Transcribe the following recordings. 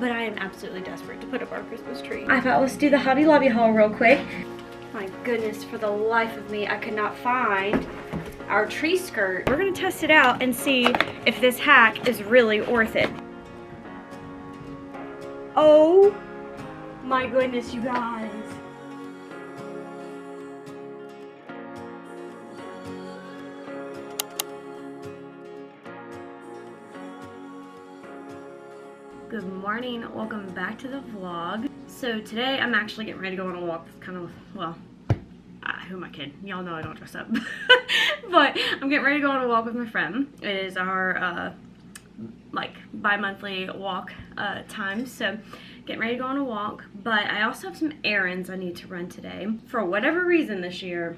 but I am absolutely desperate to put up our Christmas tree. I thought let's do the Hobby Lobby haul real quick. My goodness, for the life of me, I could not find our tree skirt. We're gonna test it out and see if this hack is really worth it. Oh my goodness, you guys. Good morning, welcome back to the vlog. So today I'm actually getting ready to go on a walk with kind of, well, who am I kidding? Y'all know I don't dress up. But I'm getting ready to go on a walk with my friend. It is our like bi-monthly walk time, so getting ready to go on a walk. But I also have some errands I need to run today. For whatever reason this year,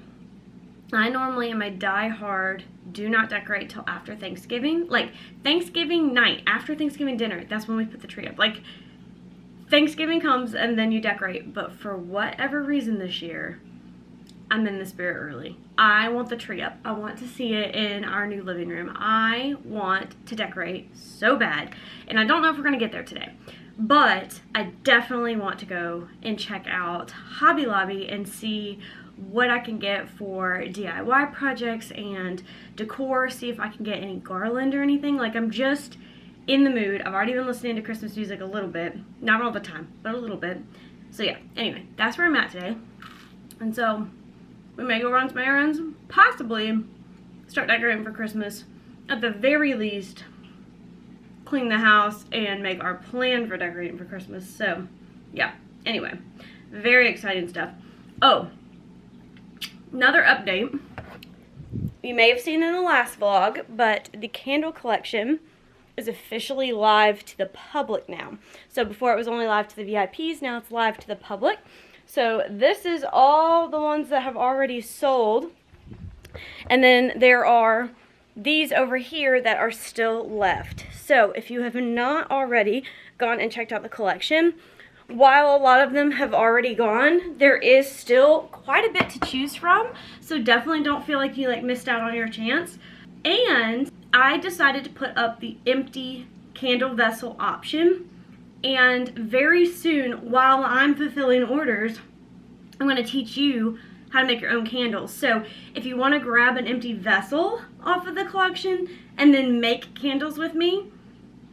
I normally am a die-hard do not decorate till after Thanksgiving. Like Thanksgiving night, after Thanksgiving dinner, that's when we put the tree up. Like Thanksgiving comes and then you decorate. But for whatever reason this year, I'm in the spirit early. I want the tree up. I want to see it in our new living room. I want to decorate so bad. And I don't know if we're gonna get there today, but I definitely want to go and check out Hobby Lobby and see what I can get for DIY projects and decor, see if I can get any garland or anything. Like, I'm just in the mood. I've already been listening to Christmas music a little bit. Not all the time, but a little bit. So yeah, anyway, that's where I'm at today. And so we may go run some errands, possibly start decorating for Christmas. At the very least, clean the house and make our plan for decorating for Christmas. So yeah, anyway, very exciting stuff. Oh, another update. You may have seen in the last vlog, but the candle collection is officially live to the public now. So before it was only live to the VIPs, now it's live to the public. So this is all the ones that have already sold. And then there are these over here that are still left. So if you have not already gone and checked out the collection, while a lot of them have already gone, there is still quite a bit to choose from. So definitely don't feel like you missed out on your chance. And I decided to put up the empty candle vessel option. And very soon, while I'm fulfilling orders, I'm going to teach you how to make your own candles. So if you want to grab an empty vessel off of the collection and then make candles with me,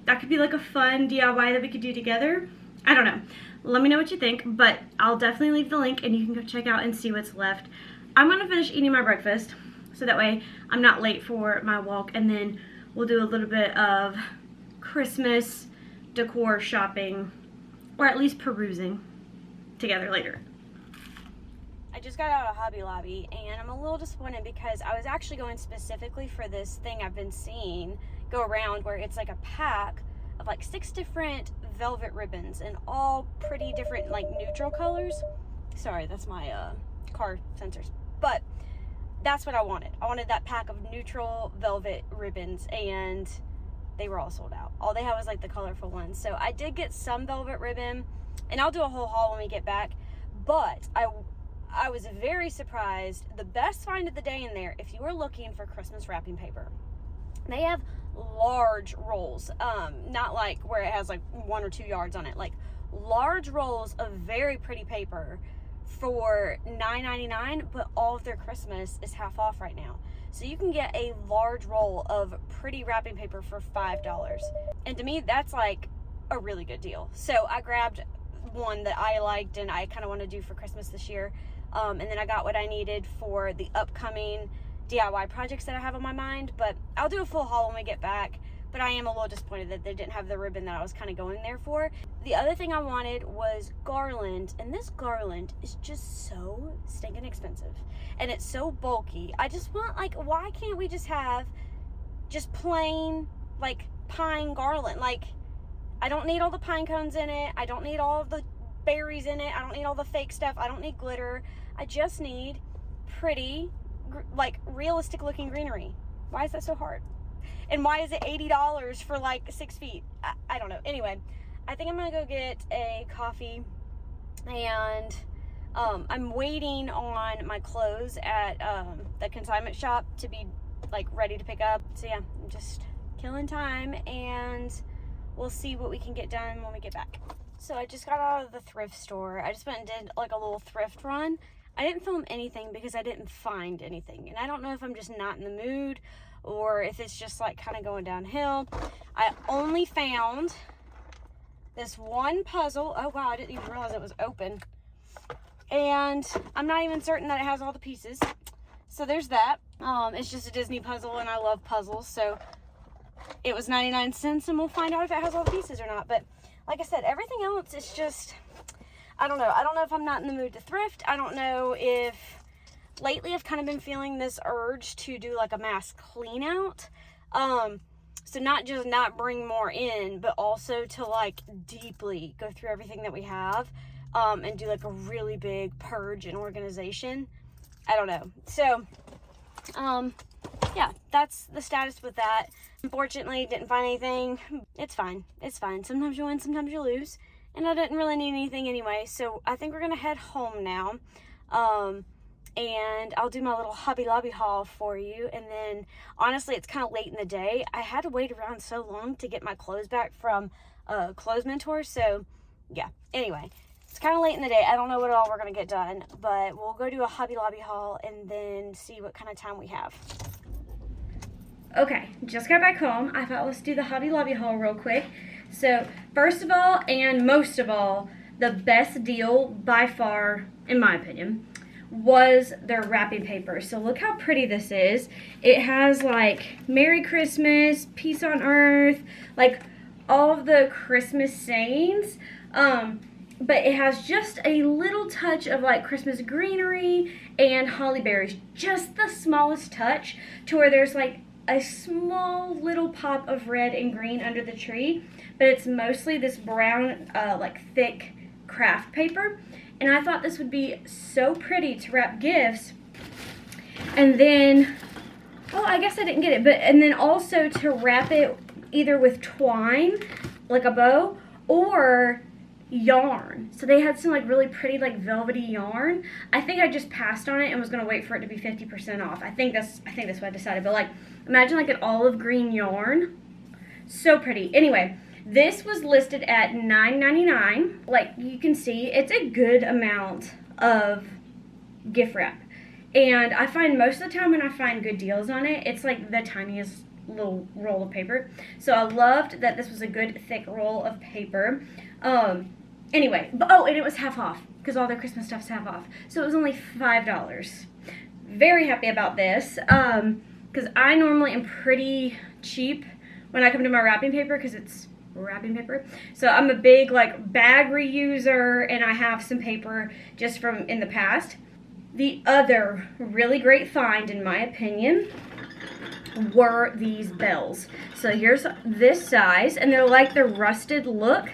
that could be like a fun DIY that we could do together. I don't know. Let me know what you think, but I'll definitely leave the link and you can go check out and see what's left. I'm going to finish eating my breakfast so that way I'm not late for my walk, and then we'll do a little bit of Christmas decor shopping, or at least perusing together later. I just got out of Hobby Lobby and I'm a little disappointed because I was actually going specifically for this thing I've been seeing go around where it's like a pack of like 6 different velvet ribbons and all pretty different like neutral colors. Sorry, that's my car sensors. But that's what I wanted. I wanted that pack of neutral velvet ribbons, and they were all sold out. All they had was like the colorful ones. So I did get some velvet ribbon, and I'll do a whole haul when we get back. But I was very surprised. The best find of the day in there, if you are looking for Christmas wrapping paper, they have large rolls, not like where it has like 1 or 2 yards on it, like large rolls of very pretty paper for $9.99, but all of their Christmas is half off right now. So you can get a large roll of pretty wrapping paper for $5. And to me, that's like a really good deal. So I grabbed one that I liked and I kind of want to do for Christmas this year. And then I got what I needed for the upcoming DIY projects that I have on my mind, but I'll do a full haul when we get back. But I am a little disappointed that they didn't have the ribbon that I was kind of going there for. The other thing I wanted was garland, and this garland is just so stinking expensive. And it's so bulky. I just want, like, why can't we just have just plain, like, pine garland? Like, I don't need all the pine cones in it. I don't need all of the berries in it. I don't need all the fake stuff. I don't need glitter. I just need pretty, like, realistic looking greenery. Why is that so hard? And why is it $80 for like 6 feet? I don't know. Anyway, I think I'm gonna go get a coffee, and I'm waiting on my clothes at the consignment shop to be like ready to pick up. So yeah, I'm just killing time, and we'll see what we can get done when we get back. So I just got out of the thrift store. I just went and did like a little thrift run. I didn't film anything because I didn't find anything. And I don't know if I'm just not in the mood or if it's just like kind of going downhill. I only found this one puzzle. Oh wow, I didn't even realize it was open. And I'm not even certain that it has all the pieces. So there's that. It's just a Disney puzzle and I love puzzles. So it was 99 cents and we'll find out if it has all the pieces or not. But like I said, everything else is just, I don't know. I don't know if I'm not in the mood to thrift. I don't know if, lately I've kind of been feeling this urge to do like a mass clean out. So not just not bring more in, but also to like deeply go through everything that we have, and do like a really big purge and organization. I don't know. So, yeah, that's the status with that. Unfortunately, didn't find anything. It's fine. It's fine. Sometimes you win, sometimes you lose. And I didn't really need anything anyway. So I think we're going to head home now. And I'll do my little Hobby Lobby haul for you. And then, honestly, it's kind of late in the day. I had to wait around so long to get my clothes back from Clothes Mentor. So, yeah. Anyway, it's kind of late in the day. I don't know what all we're going to get done. But we'll go do a Hobby Lobby haul and then see what kind of time we have. Okay, just got back home. I thought let's do the Hobby Lobby haul real quick. So, first of all, and most of all, the best deal by far, in my opinion, was their wrapping paper. So look how pretty this is. It has like Merry Christmas, Peace on Earth, like all of the Christmas sayings. But it has just a little touch of like Christmas greenery and holly berries. Just the smallest touch to where there's like a small little pop of red and green under the tree, but it's mostly this brown, like thick craft paper. And I thought this would be so pretty to wrap gifts. And then, oh, I guess I didn't get it, but and then also to wrap it either with twine, like a bow, or yarn. So they had some like really pretty like velvety yarn. I think I just passed on it and was gonna wait for it to be 50% off. I think that's what I decided. But like, imagine like an olive green yarn. So pretty. Anyway, this was listed at $9.99. Like you can see, it's a good amount of gift wrap. And I find most of the time when I find good deals on it, it's like the tiniest little roll of paper. So I loved that this was a good thick roll of paper. Anyway, oh, and it was half off because all their Christmas stuff's half off. So it was only $5. Very happy about this because I normally am pretty cheap when I come to my wrapping paper because it's wrapping paper. So I'm a big like bag reuser and I have some paper just from in the past. The other really great find, in my opinion, were these bells. So here's this size, and they're like the rusted look.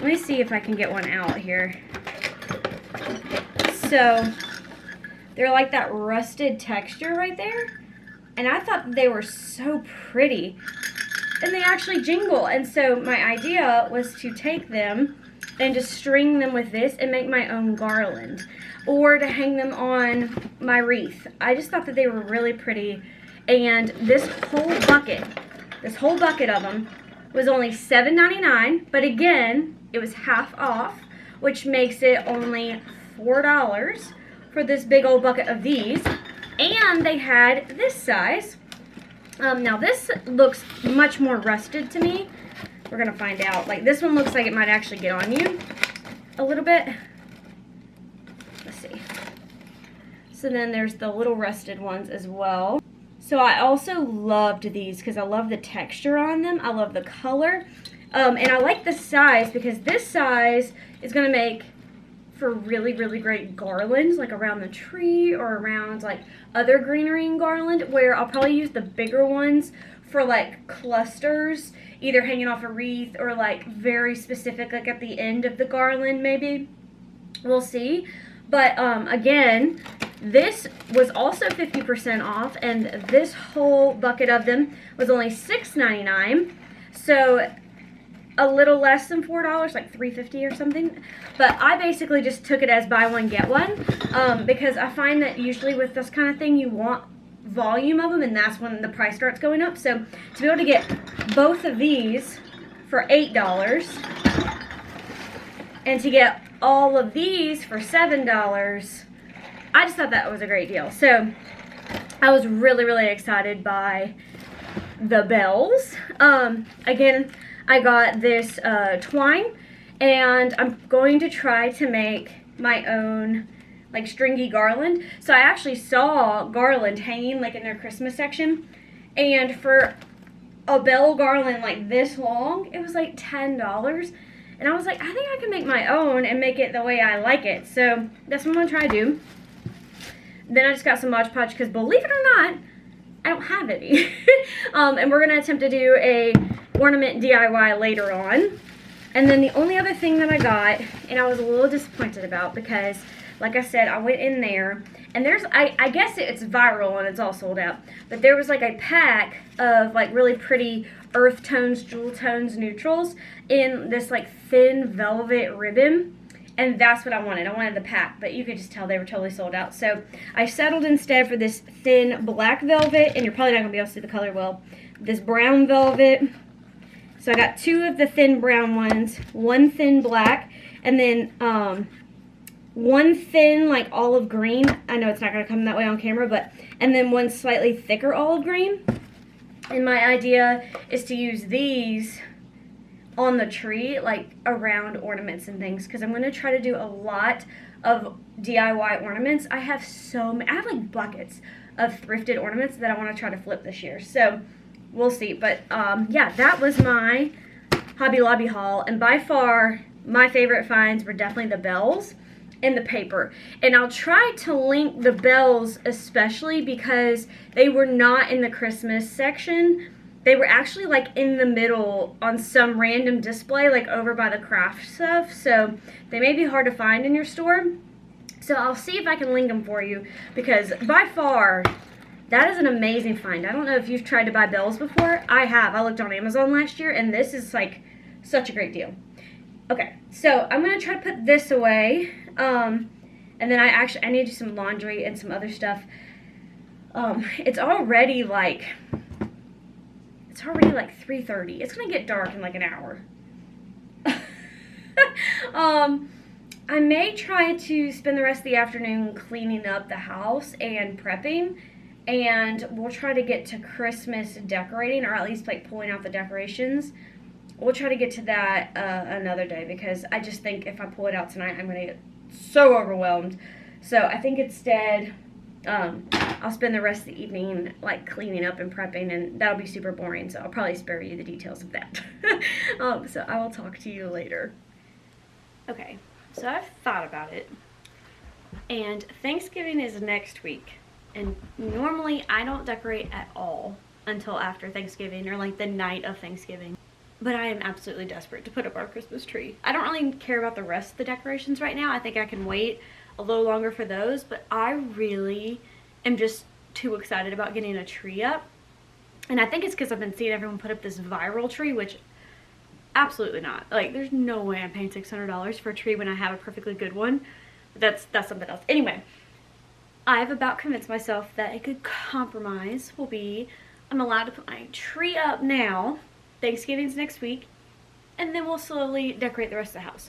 Let me see if I can get one out here. So they're like that rusted texture right there, and I thought they were so pretty, and they actually jingle. And so my idea was to take them and just string them with this and make my own garland, or to hang them on my wreath. I just thought that they were really pretty. And this whole bucket of them was only $7.99, but again, it was half off, which makes it only $4 for this big old bucket of these. And they had this size. Now this looks much more rusted to me. We're gonna find out. Like this one looks like it might actually get on you a little bit. Let's see. So then there's the little rusted ones as well. So I also loved these because I love the texture on them. I love the color. And I like the size because this size is going to make for really, really great garlands, like around the tree or around like other greenery and garland, where I'll probably use the bigger ones for like clusters, either hanging off a wreath or like very specific, like at the end of the garland maybe. We'll see. But again, this was also 50% off, and this whole bucket of them was only $6.99. So a little less than $4, like $3.50 or something. But I basically just took it as buy one, get one, because I find that usually with this kind of thing, you want volume of them, and that's when the price starts going up. So to be able to get both of these for $8 and to get all of these for $7. I just thought that was a great deal. So I was really, really excited by the bells. Again, I got this twine, and I'm going to try to make my own like stringy garland. So I actually saw garland hanging like in their Christmas section, and for a bell garland like this long, it was like $10. And I was like, I think I can make my own and make it the way I like it. So that's what I'm gonna try to do. Then I just got some Mod Podge because, believe it or not, I don't have any. And we're gonna attempt to do a ornament DIY later on. And then the only other thing that I got, and I was a little disappointed about because, like I said, I went in there and there's, I guess it's viral and it's all sold out, but there was like a pack of like really pretty earth tones, jewel tones, neutrals in this like thin velvet ribbon. And that's what I wanted. I wanted the pack, but you could just tell they were totally sold out. So I settled instead for this thin black velvet, and you're probably not gonna be able to see the color well. This brown velvet. So I got 2 of the thin brown ones, 1 thin black, and then 1 thin like olive green. I know it's not gonna come that way on camera, but, and then 1 slightly thicker olive green. And my idea is to use these on the tree, like around ornaments and things, because I'm going to try to do a lot of DIY ornaments. I have so many, I have like buckets of thrifted ornaments that I want to try to flip this year. So we'll see. But yeah, that was my Hobby Lobby haul, and by far my favorite finds were definitely the bells and the paper. And I'll try to link the bells especially because they were not in the Christmas section. They were actually like in the middle on some random display, like over by the craft stuff. So they may be hard to find in your store. So I'll see if I can link them for you, because by far, that is an amazing find. I don't know if you've tried to buy bells before. I have. I looked on Amazon last year, and this is like such a great deal. Okay, so I'm going to try to put this away. And then I need to do some laundry and some other stuff. It's already like 3:30. It's gonna get dark in like an hour. I may try to spend the rest of the afternoon cleaning up the house and prepping, and we'll try to get to Christmas decorating, or at least like pulling out the decorations. We'll try to get to that another day, because I just think if I pull it out tonight, I'm gonna get so overwhelmed. So I think instead I'll spend the rest of the evening like cleaning up and prepping, and that'll be super boring, so I'll probably spare you the details of that. So I will talk to you later. Okay, so I've thought about it, and Thanksgiving is next week, and normally I don't decorate at all until after Thanksgiving, or like the night of Thanksgiving. But I am absolutely desperate to put up our Christmas tree. I don't really care about the rest of the decorations right now. I think I can wait a little longer for those, but I really am just too excited about getting a tree up. And I think it's because I've been seeing everyone put up this viral tree, which absolutely not. Like, there's no way I'm paying $600 for a tree when I have a perfectly good one. But that's something else. Anyway, I've about convinced myself that a good compromise will be I'm allowed to put my tree up now. Thanksgiving's next week, and then we'll slowly decorate the rest of the house.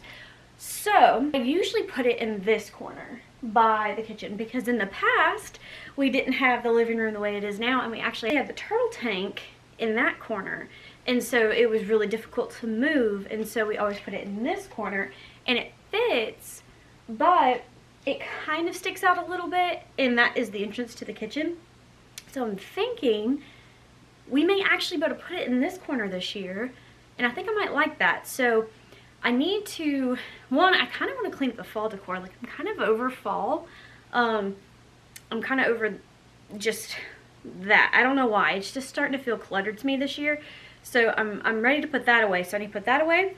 So I usually put it in this corner by the kitchen, because in the past we didn't have the living room the way it is now, and we actually had the turtle tank in that corner, and so it was really difficult to move, and so we always put it in this corner, and it fits, but it kind of sticks out a little bit, and that is the entrance to the kitchen. So I'm thinking we may actually be able to put it in this corner this year, and I think I might like that. So I need to, one, I kind of want to clean up the fall decor. Like, I'm kind of over fall. I'm kind of over just that. I don't know why. It's just starting to feel cluttered to me this year. So I'm ready to put that away. So I need to put that away,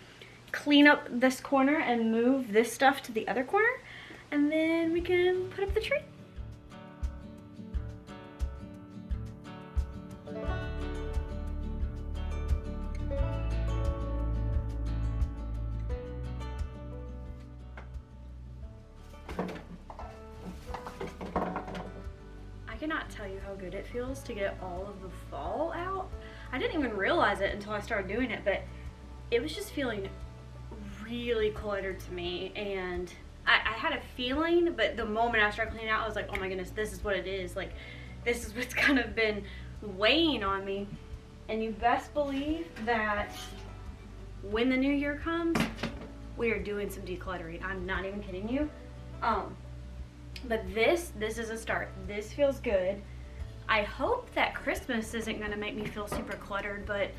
clean up this corner, and move this stuff to the other corner, and then we can put up the tree. I cannot tell you how good it feels to get all of the fall out. I didn't even realize it until I started doing it, but it was just feeling really cluttered to me, and I had a feeling, but the moment I started cleaning out, I was like, oh my goodness, this is what it is. Like, this is what's kind of been weighing on me. And you best believe that when the new year comes, we are doing some decluttering. I'm not even kidding you. But this is a start. This feels good. I hope that Christmas isn't going to make me feel super cluttered, but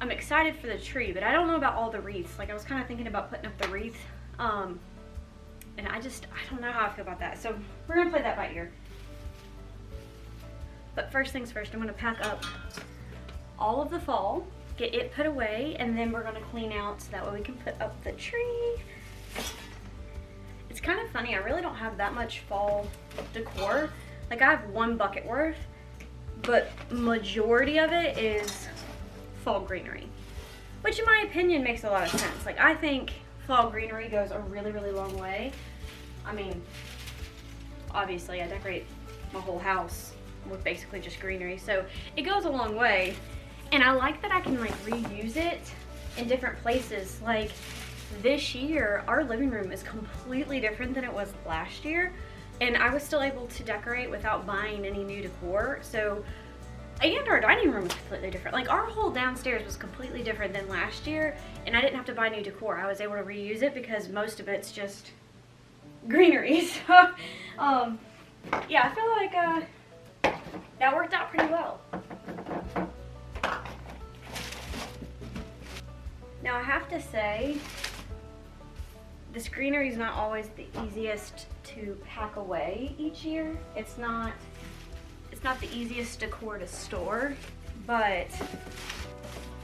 I'm excited for the tree, but I don't know about all the wreaths. Like, I was kind of thinking about putting up the wreath, and I don't know how I feel about that. So we're going to play that by ear. But first things first, I'm going to pack up all of the fall, get it put away, and then we're going to clean out so that way we can put up the tree. It's kind of funny, I really don't have that much fall decor. Like, I have one bucket worth, but majority of it is fall greenery, which in my opinion makes a lot of sense. Like, I think fall greenery goes a really, really long way. I mean, obviously I decorate my whole house with basically just greenery, so it goes a long way. And I like that I can like reuse it in different places. Like, this year our living room is completely different than it was last year, and I was still able to decorate without buying any new decor. So, and our dining room was completely different. Like, our whole downstairs was completely different than last year, and I didn't have to buy new decor. I was able to reuse it because most of it's just greenery. So, yeah, I feel like that worked out pretty well. Now, I have to say, this greenery is not always the easiest to pack away each year. It's not the easiest decor to store, but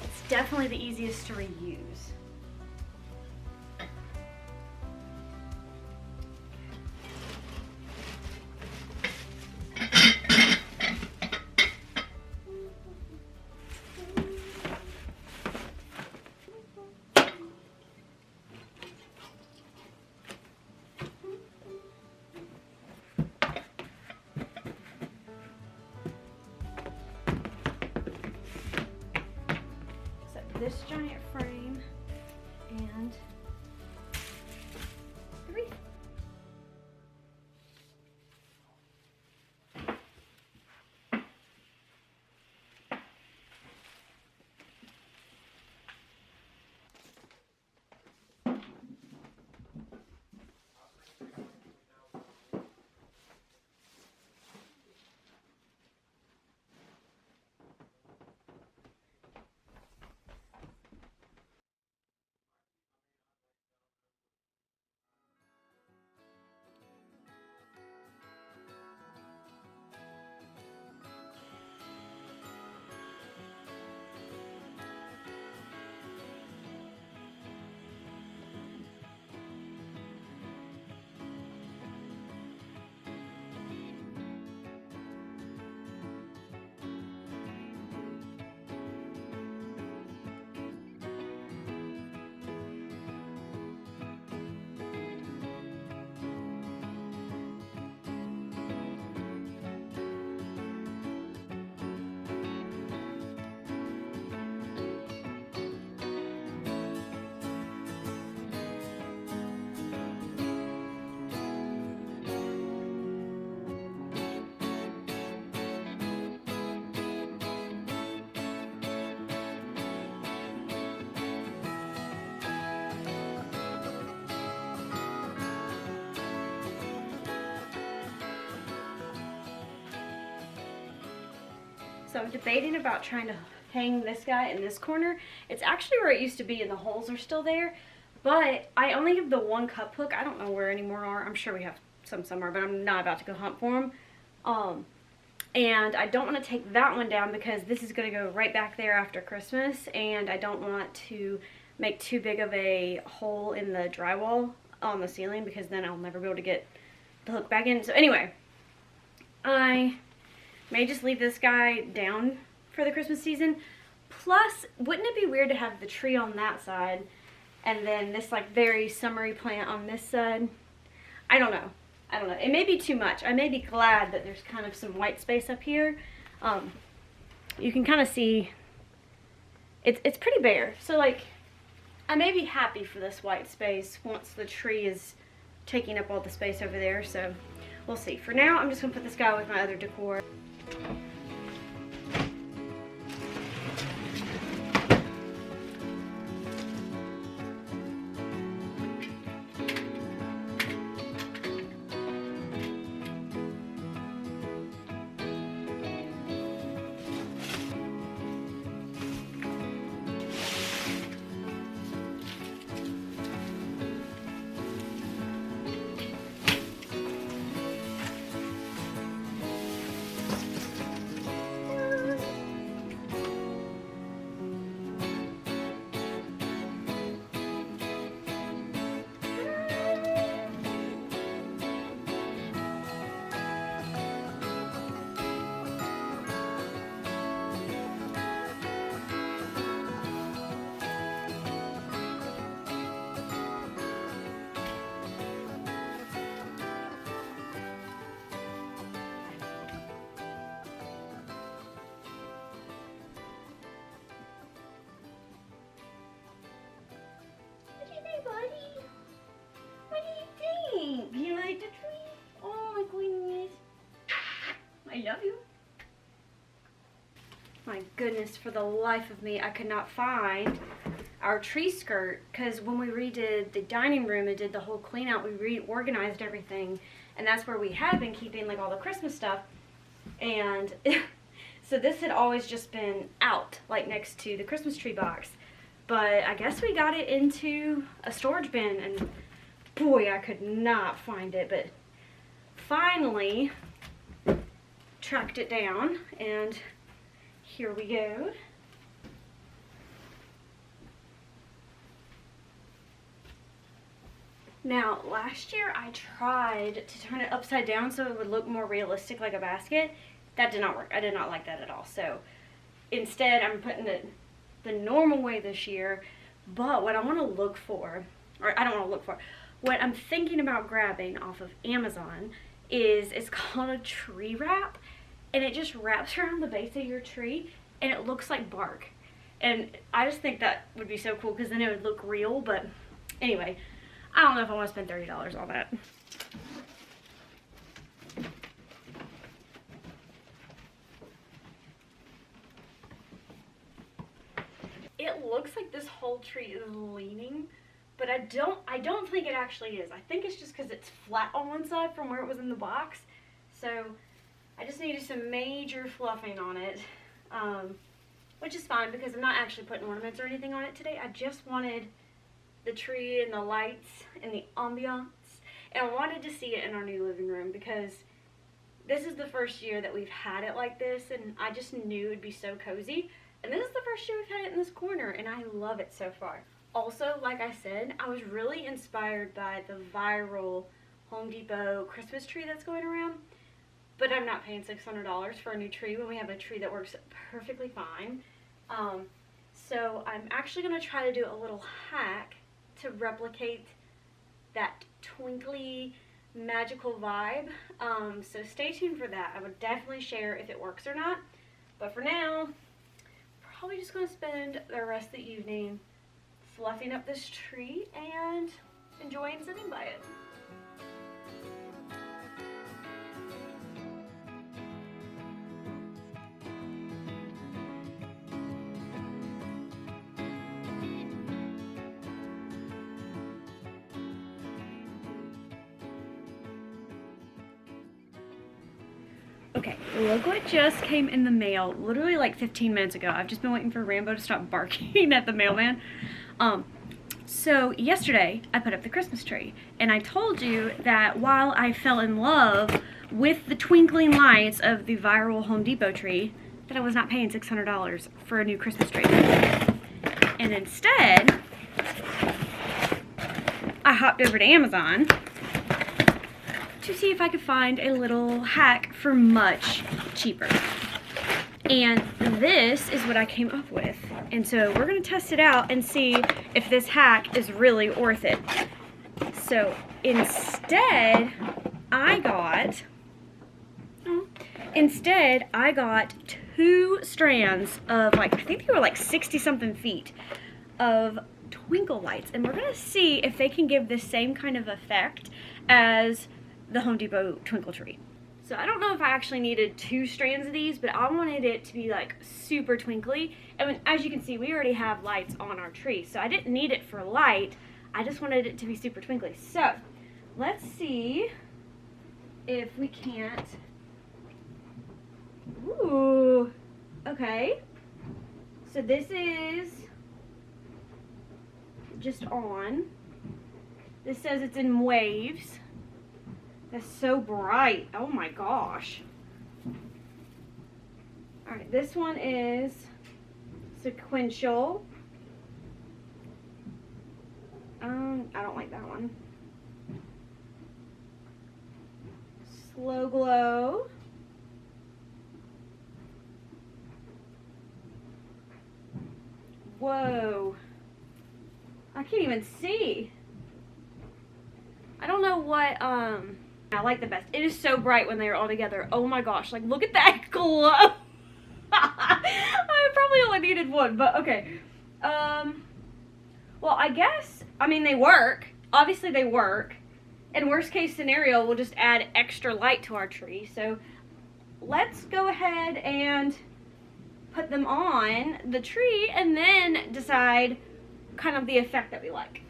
it's definitely the easiest to reuse. This giant frame and the wreath. So I'm debating about trying to hang this guy in this corner. It's actually where it used to be and the holes are still there, but I only have the one cup hook. I don't know where any more are. I'm sure we have some somewhere, but I'm not about to go hunt for them. And I don't want to take that one down because this is going to go right back there after Christmas, and I don't want to make too big of a hole in the drywall on the ceiling because then I'll never be able to get the hook back in. So anyway, I may just leave this guy down for the Christmas season. Plus, wouldn't it be weird to have the tree on that side and then this like very summery plant on this side? I don't know. It may be too much. I may be glad that there's kind of some white space up here. You can kind of see it's pretty bare. So like, I may be happy for this white space once the tree is taking up all the space over there, so we'll see. For now, I'm just gonna put this guy with my other decor. Buddy, what do you think? You like the tree? Oh my goodness. I love you. My goodness, for the life of me, I could not find our tree skirt, because when we redid the dining room and did the whole clean out, we reorganized everything, and that's where we had been keeping like all the Christmas stuff. And so this had always just been out, like next to the Christmas tree box. But I guess we got it into a storage bin, and boy, I could not find it. But finally tracked it down, and here we go. Now, last year I tried to turn it upside down so it would look more realistic, like a basket. That did not work. I did not like that at all. So instead, I'm putting it the normal way this year. But what I want to look for, or I don't want to look for, what I'm thinking about grabbing off of Amazon is, it's called a tree wrap, and it just wraps around the base of your tree and it looks like bark. And I just think that would be so cool, because then it would look real. But anyway, I don't know if I want to spend $30 on that. It looks like this whole tree is leaning, but I don't think it actually is. I think it's just because it's flat on one side from where it was in the box. So I just needed some major fluffing on it, which is fine because I'm not actually putting ornaments or anything on it today. I just wanted the tree and the lights and the ambiance, and I wanted to see it in our new living room because this is the first year that we've had it like this, and I just knew it'd be so cozy. And this is the first year we've had it in this corner, and I love it so far. Also, like I said, I was really inspired by the viral Home Depot Christmas tree that's going around, but I'm not paying $600 for a new tree when we have a tree that works perfectly fine. So I'm actually going to try to do a little hack to replicate that twinkly, magical vibe. So stay tuned for that. I would definitely share if it works or not. But for now, probably just going to spend the rest of the evening fluffing up this tree and enjoying sitting by it. Okay, look what just came in the mail, literally like 15 minutes ago. I've just been waiting for Rambo to stop barking at the mailman. So yesterday I put up the Christmas tree, and I told you that while I fell in love with the twinkling lights of the viral Home Depot tree, that I was not paying $600 for a new Christmas tree. And instead, I hopped over to Amazon to see if I could find a little hack for much cheaper. And this is what I came up with. And so we're gonna test it out and see if this hack is really worth it. So instead, I got 2 strands of, like, I think they were like 60 something feet of twinkle lights, and we're gonna see if they can give the same kind of effect as the Home Depot twinkle tree. So I don't know if I actually needed 2 strands of these, but I wanted it to be like super twinkly. And as you can see, we already have lights on our tree, so I didn't need it for light. I just wanted it to be super twinkly. So let's see if we can't. Ooh, okay. So this is just on. This says it's in waves. That's so bright. Oh my gosh. Alright, this one is sequential. I don't like that one. Slow glow. Whoa. I can't even see. I don't know what I like the best. It is so bright when they are all together. Oh my gosh, like look at that glow. I probably only needed one, but okay. Well, I guess, I mean, they work. Obviously they work. In worst case scenario, we'll just add extra light to our tree. So let's go ahead and put them on the tree and then decide kind of the effect that we like.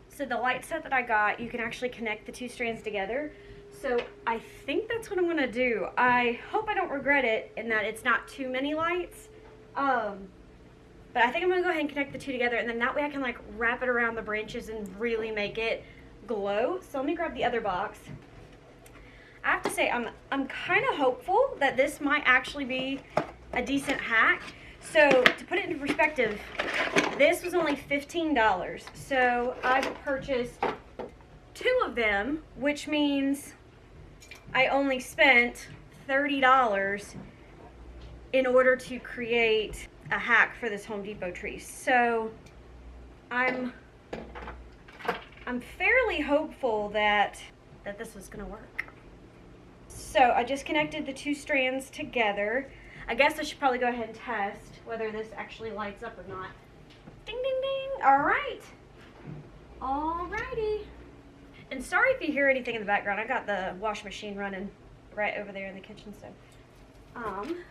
So the light set that I got, you can actually connect the 2 strands together. So I think that's what I'm gonna do. I hope I don't regret it in that it's not too many lights. But I think I'm gonna go ahead and connect the 2 together, and then that way I can like wrap it around the branches and really make it glow. So let me grab the other box. I have to say, I'm kind of hopeful that this might actually be a decent hack. So to put it into perspective, this was only $15. So I've purchased 2 of them, which means I only spent $30 in order to create a hack for this Home Depot tree. So I'm fairly hopeful that this was gonna work. So I just connected the 2 strands together. I guess I should probably go ahead and test whether this actually lights up or not. Ding, ding, ding. All right. Alrighty. And sorry if you hear anything in the background. I got the washing machine running right over there in the kitchen, so. Okay.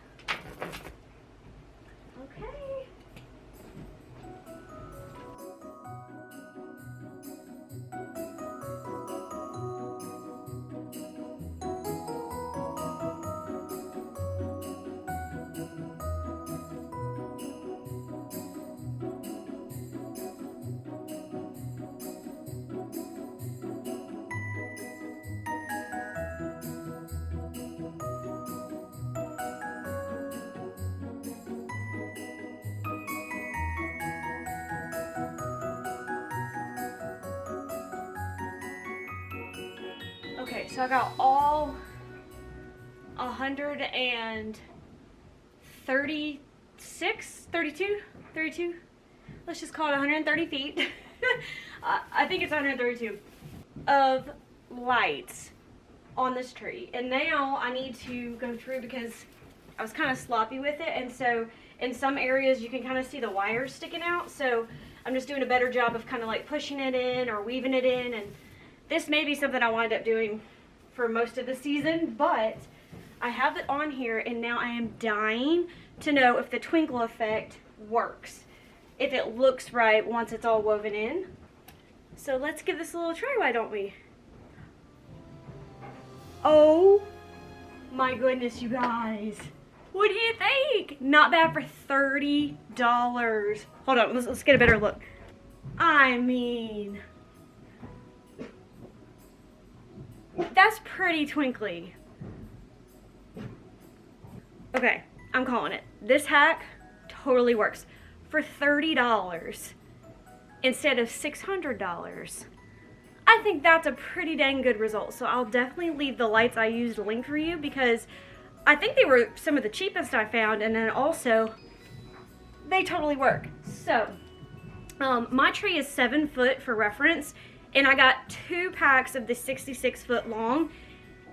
Okay, so I got all 32, let's just call it 130 feet. I think it's 132 of lights on this tree. And now I need to go through because I was kind of sloppy with it. And so in some areas you can kind of see the wires sticking out. So I'm just doing a better job of kind of like pushing it in or weaving it in. And this may be something I wind up doing for most of the season, but I have it on here and now I am dying to know if the twinkle effect works, if it looks right once it's all woven in. So let's give this a little try, why don't we? Oh my goodness, you guys. What do you think? Not bad for $30. Hold on, let's get a better look. I mean, that's pretty twinkly. Okay, I'm calling it. This hack totally works. For $30 instead of $600, I think that's a pretty dang good result. So I'll definitely leave the lights I used linked for you because I think they were some of the cheapest I found, and then also they totally work. So my tree is 7 foot for reference, and I got 2 packs of the 66 foot long,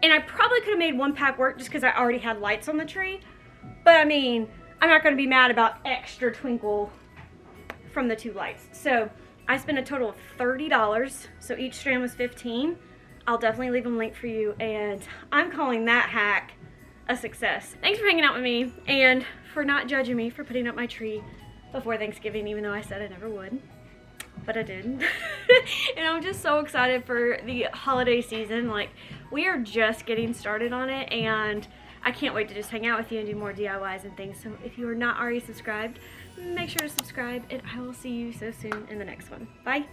and I probably could have made 1 pack work just because I already had lights on the tree. But I mean, I'm not going to be mad about extra twinkle from the 2 lights. So I spent a total of $30, so each strand was $15. I'll definitely leave them linked for you, and I'm calling that hack a success. Thanks for hanging out with me and for not judging me for putting up my tree before Thanksgiving, even though I said I never would, but I did. And I'm just so excited for the holiday season. Like, we are just getting started on it, and I can't wait to just hang out with you and do more DIYs and things. So if you are not already subscribed, make sure to subscribe, and I will see you so soon in the next one. Bye.